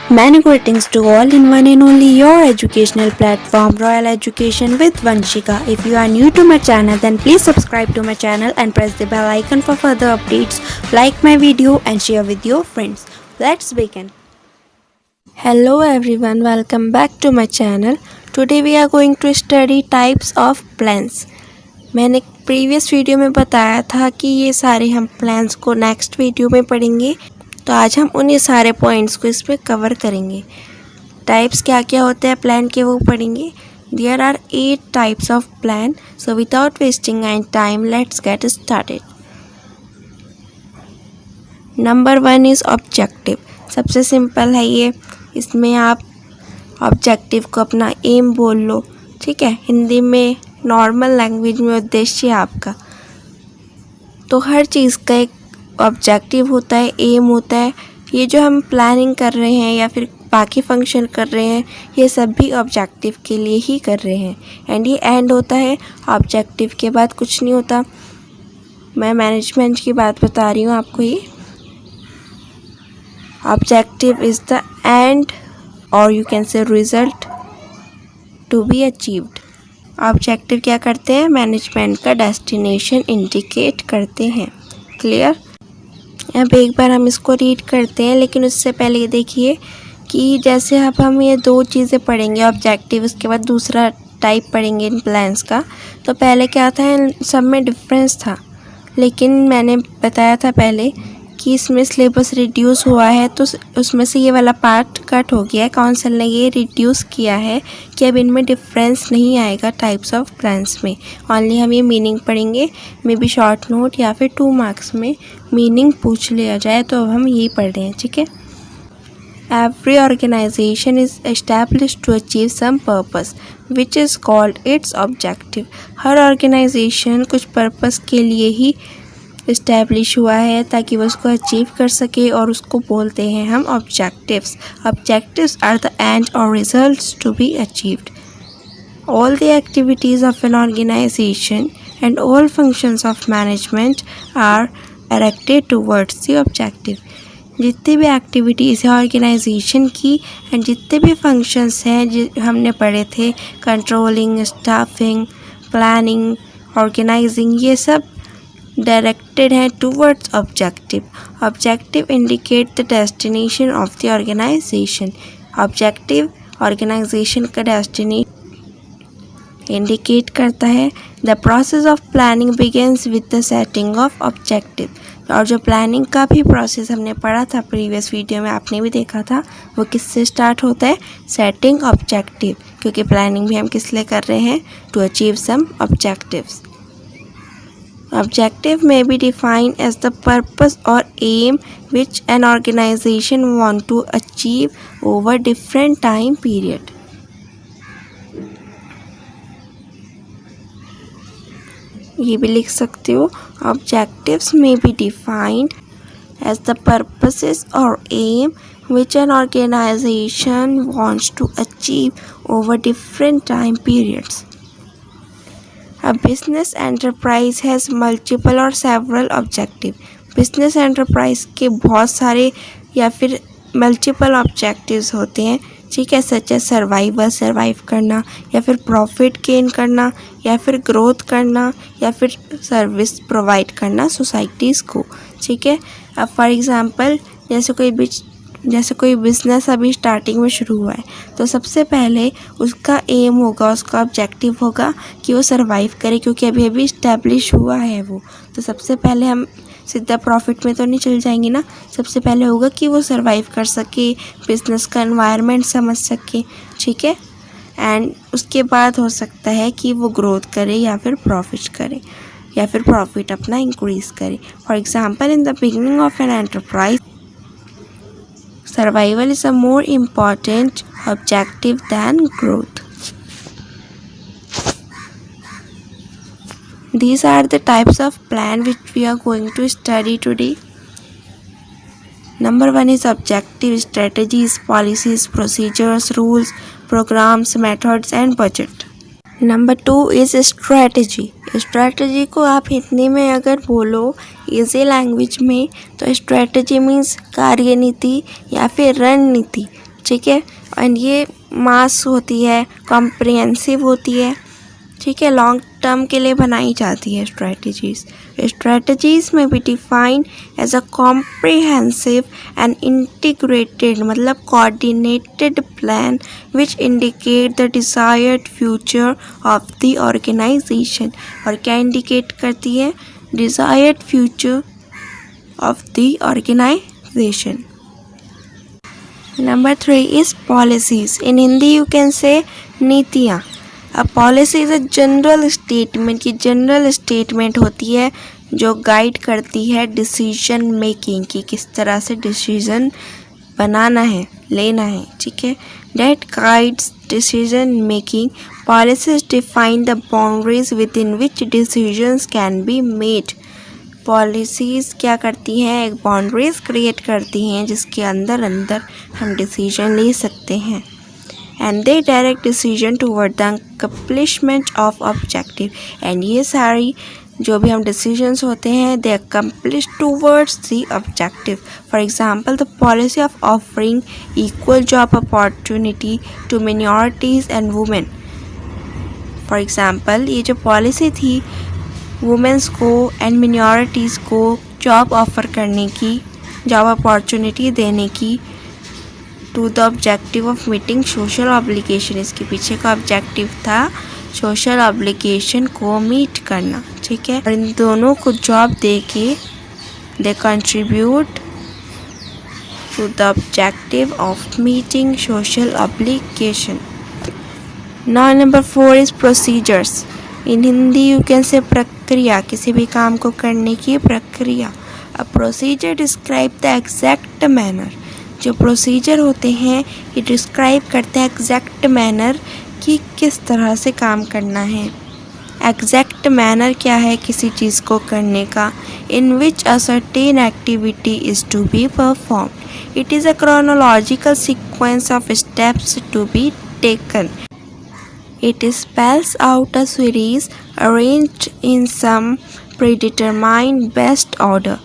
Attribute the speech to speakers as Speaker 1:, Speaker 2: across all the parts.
Speaker 1: Many greetings to all in one and only your educational platform Royal Education with Vanshika. If you are new to my channel then please subscribe to my channel and press the bell icon for further updates. Like my video and share with your friends. Let's begin. Hello everyone, welcome back to my channel. Today we are going to study types of plans. मैंने previous video में बताया था कि ये सारे हम plans को next video में पढ़ेंगे, तो आज हम उन्हीं सारे पॉइंट्स को इसमें कवर करेंगे। टाइप्स क्या क्या होते हैं प्लान के वो पढ़ेंगे। There are 8 types of plan, so without wasting any time let's get started. Number 1 is objective. सबसे सिंपल है ये, इसमें आप ऑब्जेक्टिव को अपना एम बोल लो, ठीक है। हिंदी में नॉर्मल लैंग्वेज में उद्देश्य आपका, तो हर चीज़ का एक ऑब्जेक्टिव होता है, एम होता है। ये जो हम प्लानिंग कर रहे हैं या फिर बाकी फंक्शन कर रहे हैं, ये सब भी ऑब्जेक्टिव के लिए ही कर रहे हैं। एंड ये एंड होता है, ऑब्जेक्टिव के बाद कुछ नहीं होता। मैं मैनेजमेंट की बात बता रही हूँ आपको। ये ऑब्जेक्टिव इज़ द एंड और you can say result to be achieved. Objective क्या करते हैं? मैनेजमेंट का डेस्टिनेशन इंडिकेट करते हैं। क्लियर? अब एक बार हम इसको रीड करते हैं, लेकिन उससे पहले ये देखिए कि जैसे अब हम ये दो चीज़ें पढ़ेंगे, ऑब्जेक्टिव, उसके बाद दूसरा टाइप पढ़ेंगे इन प्लान्स का। तो पहले क्या था, इन सब में डिफरेंस था, लेकिन मैंने बताया था पहले कि इसमें सिलेबस रिड्यूस हुआ है, तो उसमें से ये वाला पार्ट कट हो गया है। काउंसिल ने ये रिड्यूस किया है कि अब इनमें डिफरेंस नहीं आएगा टाइप्स ऑफ प्लान्स में। ओनली हम ये मीनिंग पढ़ेंगे। मे बी शॉर्ट नोट या फिर 2 मार्क्स में मीनिंग पूछ लिया जाए, तो अब हम यही पढ़ रहे हैं, ठीक है। Every organization is established to achieve some purpose, which is called its objective. हर ऑर्गेनाइजेशन कुछ पर्पस के लिए ही इस्टेब्लिश हुआ है ताकि वो उसको अचीव कर सके, और उसको बोलते हैं हम objectives. Objectives are the end और results to be achieved. All the activities of an organization and all functions of management are directed towards the objective. जितनी भी एक्टिविटीज़ है ऑर्गेनाइजेशन की एंड जितने भी फंक्शंस हैं हमने पढ़े थे, कंट्रोलिंग, स्टाफिंग, प्लानिंग, ऑर्गेनाइजिंग, ये सब डायरेक्टेड हैं towards objective. Objective indicate the destination of the organisation. Objective organisation का डेस्टिनेशन इंडिकेट करता है। The process of planning begins with the setting of objective. और जो प्लानिंग का भी प्रोसेस हमने पढ़ा था प्रीवियस वीडियो में, आपने भी देखा था, वो किससे स्टार्ट होता है? सेटिंग ऑब्जेक्टिव, क्योंकि प्लानिंग भी हम किस लिए कर रहे हैं? To achieve some objectives. Objective may be defined as the purpose or aim which an organization want to achieve over different time period. ये भी लिख सकते हो, Objectives may be defined as the purposes or aim which an organization wants to achieve over different time periods. A business enterprise has multiple or several objective. Business enterprise के बहुत सारे या फिर मल्टीपल ऑब्जेक्टिव्स होते हैं, ठीक है। सच है सर्वाइव करना, या फिर प्रॉफिट गेन करना, या फिर ग्रोथ करना, या फिर सर्विस प्रोवाइड करना सोसाइटीज़ को, ठीक है। अब फॉर एग्ज़ाम्पल जैसे कोई बिज़नेस अभी स्टार्टिंग में शुरू हुआ है, तो सबसे पहले उसका एम होगा, उसका ऑब्जेक्टिव होगा कि वो सर्वाइव करे, क्योंकि अभी इस्टेब्लिश हुआ है वो। तो सबसे पहले हम सीधा प्रॉफिट में तो नहीं चल जाएंगे ना, सबसे पहले होगा कि वो सर्वाइव कर सके, बिज़नेस का एनवायरनमेंट समझ सके, ठीक है। एंड उसके बाद हो सकता है कि वो ग्रोथ करे या फिर प्रॉफिट करे, या फिर प्रॉफिट अपना इंक्रीज़ करे। For example, in the beginning of an enterprise, survival is a more important objective than growth. These are the types of plan which we are going to study today. Number 1 is objective, strategies, policies, procedures, rules, programs, methods and budget. Number 2 is strategy. Strategy को आप हिंदी में अगर बोलो easy language में, तो strategy means कार्यनीति या फिर रणनीति। ठीक है। एंड ये मास होती है, कॉम्प्रिहेंसिव होती है, ठीक है, लॉन्ग टर्म के लिए बनाई जाती है स्ट्रेटजीज। स्ट्रेटजीज में be defined as a comprehensive and integrated मतलब coordinated plan which indicate the desired future of the organization. और क्या इंडिकेट करती है? Desired future of the organization. Number 3 is policies. In Hindi you can say नीतियाँ। A policy is a general statement की general statement होती है जो guide करती है डिसीजन मेकिंग की, किस तरह से डिसीजन बनाना है, लेना है, ठीक है। That guides decision making. Policies define the boundaries within which decisions can be made. Policies क्या करती हैं? एक बाउंड्रीज क्रिएट करती हैं जिसके अंदर हम डिसीजन ले सकते हैं। And they direct decision toward the accomplishment of objective. And ये सारी जो भी हम डिसीजंस होते हैं they accomplish towards the objective. For example the policy of offering equal job opportunity to minorities and women. For example ये जो policy थी वुमेंस को एंड मिनॉरिटीज़ को जॉब ऑफ़र करने की, जॉब अपॉर्चुनिटी देने की, to the objective of meeting social obligation. इसके पीछे का ऑब्जेक्टिव था सोशल ऑब्लिगेशन को मीट करना, ठीक है। और इन दोनों को जॉब दे के they contribute to the objective of meeting social obligation. Now number 4 is procedures. In Hindi you can say प्रक्रिया, किसी भी काम को करने की प्रक्रिया। A procedure describe the exact manner. जो प्रोसीजर होते हैं ये डिस्क्राइब करते हैं एग्जैक्ट मैनर कि किस तरह से काम करना है। एग्जैक्ट मैनर क्या है किसी चीज़ को करने का? In which a certain activity is to be performed. It is a chronological sequence of steps to be taken. It spells out a series arranged in some predetermined best order.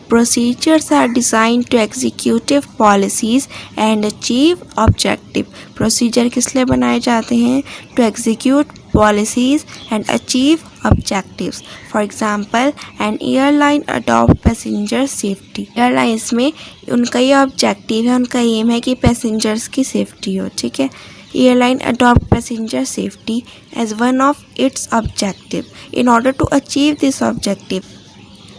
Speaker 1: Procedures are designed to execute policies and achieve objective. Procedure किस लिए बनाए जाते हैं? To execute policies and achieve objectives. For example, an airline adopt passenger safety. Airlines में उनका ये objective है, उनका एम है कि पैसेंजर्स की सेफ्टी हो, ठीक है। Airline adopt passenger safety as one of its objective. In order to achieve this objective,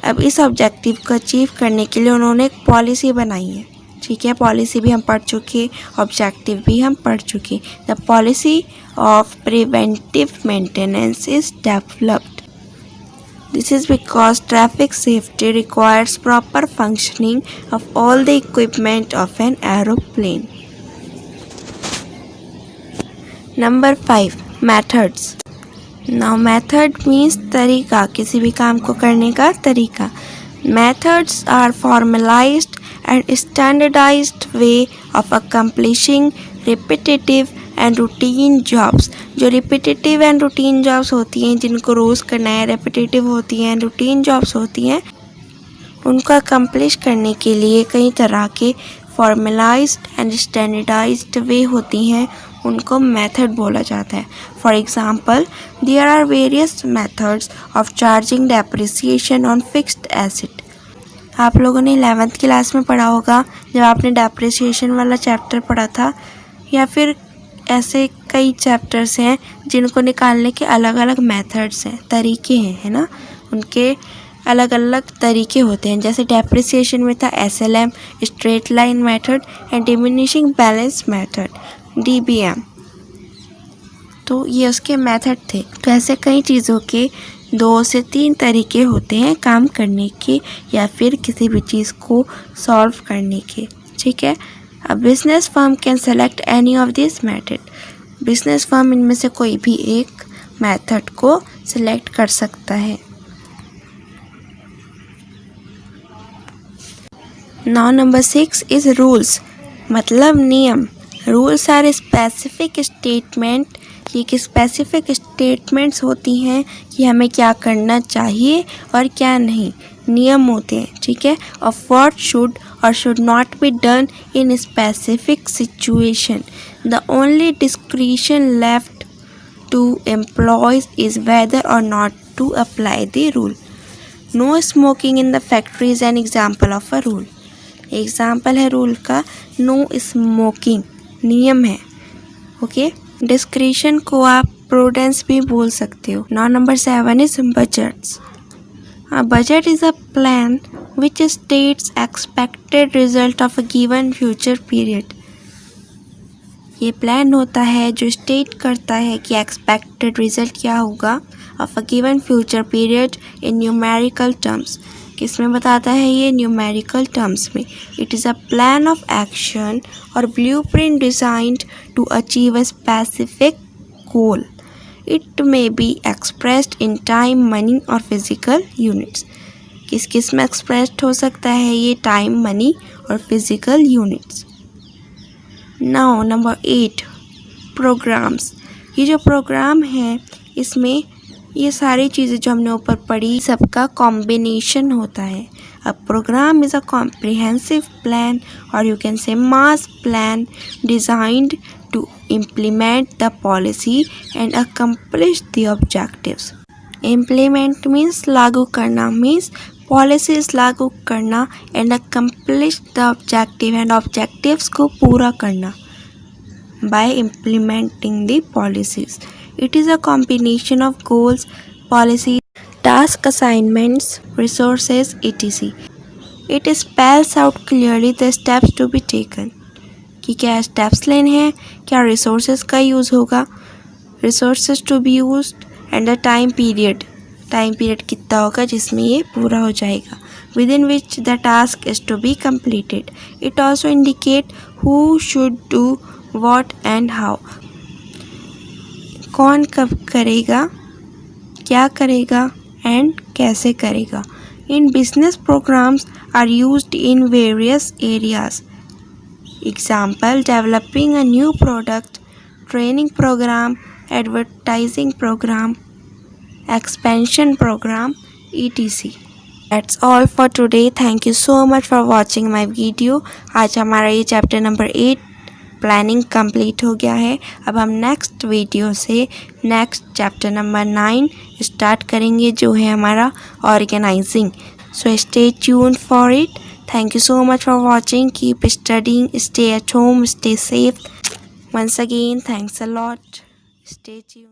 Speaker 1: अब इस ऑब्जेक्टिव को अचीव करने के लिए उन्होंने एक पॉलिसी बनाई है, ठीक है। पॉलिसी भी हम पढ़ चुके, ऑब्जेक्टिव भी हम पढ़ चुके। The policy of preventive maintenance is developed. This is because traffic safety requires proper functioning of all the equipment of an aeroplane. Number 5 methods. Now method means तरीका, किसी भी काम को करने का तरीका। Methods are formalized and standardized way of accomplishing repetitive and routine jobs. जो repetitive and routine jobs होती हैं जिनको रोज़ करना है, repetitive होती हैं, routine jobs होती हैं, उनको accomplish करने के लिए कई तरह के formalized and standardized way होती हैं, उनको मेथड बोला जाता है। For example there are various methods of charging depreciation on fixed asset. आप लोगों ने 11th क्लास में पढ़ा होगा जब आपने डेप्रिसिएशन वाला चैप्टर पढ़ा था, या फिर ऐसे कई चैप्टर्स हैं जिनको निकालने के अलग अलग मेथड्स हैं, तरीके हैं, है ना। उनके अलग अलग तरीके होते हैं। जैसे डेप्रिसिएशन में था SLM straight line method and diminishing balance method DBM, तो ये उसके मेथड थे। तो ऐसे कई चीज़ों के 2 से 3 तरीके होते हैं काम करने के या फिर किसी भी चीज़ को सॉल्व करने के, ठीक है। A business firm can select any of this method. Business firm इनमें से कोई भी एक मेथड को सिलेक्ट कर सकता है। नाउ नंबर 6 इज़ रूल्स, मतलब नियम। रूल्स आर स्पेसिफिक स्टेटमेंट, ये एक स्पेसिफिक स्टेटमेंट्स होती हैं कि हमें क्या करना चाहिए और क्या नहीं, नियम होते हैं, ठीक है। Of what should or should not be done in a specific situation. The only discretion left to employees is whether or not to apply the rule. No smoking in the factory is an example of a rule. Example है rule का, no smoking, नियम है. Okay, discretion को आप prudence भी बोल सकते हो. Now number 7 is budgets. A budget is a plan which states expected result of a given future period. ये प्लान होता है जो स्टेट करता है कि एक्सपेक्टेड रिजल्ट क्या होगा of a given future period in numerical terms. किसमें बताता है ये? न्यूमेरिकल टर्म्स में. It is a plan of action और blueprint designed to achieve a specific goal. It may be expressed in time, money और physical units. किस किस में expressed हो सकता है ये? time, money और physical units. Now number 8 programs. ये जो प्रोग्राम है इसमें ये सारी चीज़ें जो हमने ऊपर पढ़ी सबका कॉम्बिनेशन होता है. A program is a comprehensive plan or you can say mass plan designed to implement the policy and accomplish the objectives. Implement means लागू करना, means policies लागू करना and accomplish the objective and objectives को पूरा करना by implementing the policies. It is a combination of goals, policies, task assignments, resources, etc. It spells out clearly the steps to be taken. कि क्या steps लेने हैं, क्या resources का use होगा, resources to be used and the time period. Time period कितना होगा जिसमें ये पूरा हो जाएगा, with in which the task is to be completed. It also indicate who should do what and how. कौन कब करेगा, क्या करेगा एंड कैसे करेगा. In business programs are used in various areas. Example, developing a new product, training program, advertising program, expansion program, etc. That's all for today. Thank you so much for watching my video. आज हमारा ये chapter number 8 planning complete हो गया है. अब हम next video से next chapter number 9 start करेंगे जो है हमारा organising. So stay tuned for it. Thank you so much for watching. Keep studying. Stay at home. Stay safe. Once again, thanks a lot. Stay tuned.